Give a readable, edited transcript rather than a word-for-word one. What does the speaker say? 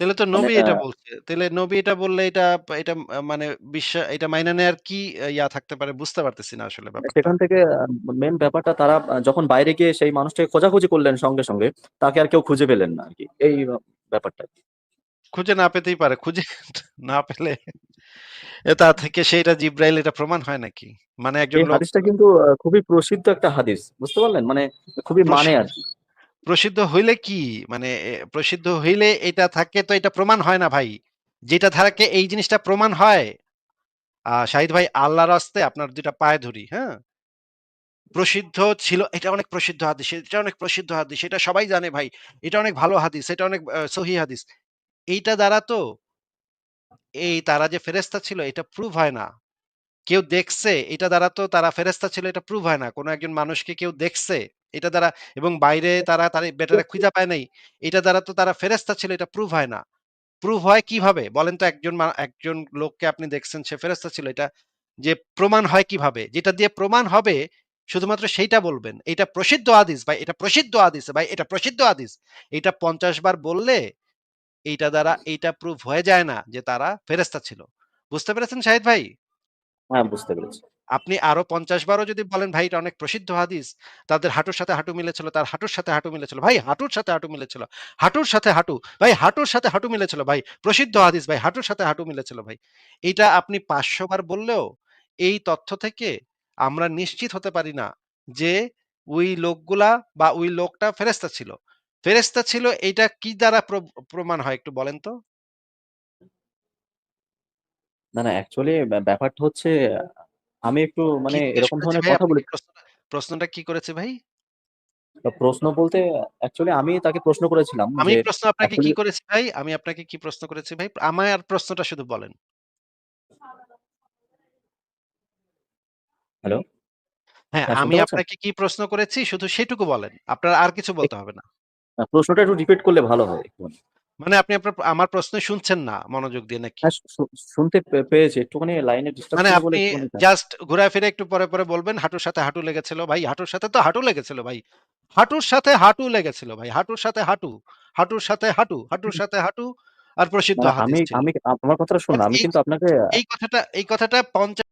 তাহলে তো মানে নবী এটা বলছে। তাহলে নবী এটা বললে এটা এটা মানে এটা মাইনা নেয়ার কি ইয়া থাকতে পারে বুঝতে পারতেছি না আসলে ব্যাপারটা। সেখান থেকে মেন ব্যাপারটা তারা যখন বাইরে গিয়ে সেই মানুষটাকে খোঁজাখুঁজি করলেন সঙ্গে সঙ্গে, তাকে আর কেউ খুঁজে পেলেন না আর কি, এই ব্যাপারটা। খুঁজে না পেতেই পারে। খুঁজে না পেলে তা থেকে সেইটা জিব্রাইল এটা প্রমাণ হয় নাকি? মানে একজন এই লোক হাদিসটা কিন্তু খুবই প্রসিদ্ধ একটা হাদিস, বুঝতে পারলেন, মানে খুবই মানে প্রসি আর কি। প্রসিদ্ধ হইলে কি? মানে প্রসিদ্ধ হইলে এটা থাকে তো এটা প্রমাণ হয় না ভাই। যেটা থাকে এই জিনিসটা প্রমাণ হয়। শাহিদ ভাই আল্লাহর রাস্তে আপনার ২ টা পায়ে ধরি, হ্যাঁ? প্রসিদ্ধ ছিল এটা অনেক প্রসিদ্ধ হাদিস, এটা অনেক প্রসিদ্ধ হাদিস। এটা সবাই জানে ভাই। এটা অনেক ভালো হাদিস, এটা অনেক সহিহ হাদিস। এইটা দ্বারা তো তারা যে ফেরেশতা ছিল এটা প্রুভ হয় না। কেউ দেখছে এটা দ্বারা তো তারা ফেরেশতা ছিল এটা প্রুভ হয় না। কোন একজন মানুষকে কেউ দেখছে এটা দ্বারা এবং বাইরে তারা বেটারে খুঁজে পায় নাই। এটা দ্বারা তো তারা ফেরেশতা ছিল এটা প্রুভ হয় না। প্রুভ হয় কিভাবে? বলেন তো একজন লোককে আপনি দেখছেন সে ফেরেশতা ছিল এটা যে প্রমাণ হয় কিভাবে? যেটা দিয়ে প্রমাণ হবে শুধুমাত্র সেইটা বলবেন। এটা প্রসিদ্ধ হাদিস ভাই, এটা প্রসিদ্ধ হাদিস ভাই, এটা প্রসিদ্ধ হাদিস। এটা ৫০ বার বললে এইটা দ্বারা এইটা প্রুভ হয়ে যায় না যে তারা ফেরেশতা ছিল। বুঝতে পেরেছেন শাহিদ ভাই? হ্যাঁ, বুঝতে পেরেছি। আপনি আরো ৫০ বারও যদি বলেন ভাই এটা অনেক প্রসিদ্ধ হাদিস। তাদের হাঁটুর সাথে হাঁটু মিলেছিল, তার হাঁটুর সাথে হাঁটু মিলেছিল। ভাই হাঁটুর সাথে হাঁটু মিলেছিল। হাঁটুর সাথে হাঁটু। ভাই হাঁটুর সাথে হাঁটু মিলেছিল ভাই। প্রসিদ্ধ হাদিস ভাই হাঁটুর সাথে হাঁটু মিলেছিল ভাই। এইটা আপনি ৫০০ বার বললেও এই তথ্য থেকে আমরা নিশ্চিত হতে পারি না যে ওই লোকগুলা বা ওই লোকটা ফেরেশতা ছিল। ফেরেশতা ছিল এইটা কি দ্বারা প্রমাণ হয় একটু বলেন তো? না না, অ্যাকচুয়ালি ব্যাপারটা হচ্ছে, আমি একটু কি মানে জিজ্ঞেস এরকম করেছি ধরনের ভাই কথা বলি। আপনাকে প্রশ্নটা কি করেছে ভাই? প্রশ্ন বলতে অ্যাকচুয়ালি আমি তাকে প্রশ্ন করেছিলাম আমি যে প্রশ্ন আপনাকে অ্যাকচুয়ালি। কি করেছি ভাই? আমি আপনাকে কি প্রশ্ন করেছি ভাই? আমার প্রশ্নটা শুধু বলেন। হ্যালো? হ্যাঁ, হ্যাঁ, আমি শুনতে পাচ্ছেন? আপনাকে কি প্রশ্ন করেছি শুধু সেটুকু বলেন। আপনার আর কিছু বলতে হবে না। প্রশ্নটা একটু রিপিট করলে ভালো হয় একটুখানি। মানে আপনি আমার প্রশ্নই শুনছেন না মনোযোগ দিয়ে নাকি? হ্যাঁ, শুনতে পেয়েছি, একটুখানি লাইনে ডিস্টার্ব মানে ছিল বলে আপনি একটুখানি। জাস্ট ঘুরায় ফিরে একটু পরে বলবেন হাঁটুর সাথে হাঁটু লেগেছিল ভাই। হাঁটুর সাথে তো হাঁটু লেগেছিল ভাই। হাঁটুর সাথে হাঁটু লেগেছিল ভাই। হাঁটুর সাথে হাঁটু। হাঁটুর সাথে হাঁটু, হাঁটুর সাথে হাঁটু আর প্রসিদ্ধ মানে আমি হাদিস ছিল। আমি আমার কথাটা শুনুন, বাট আমি কিন্তু আপনাকে এই কথাটা ৫০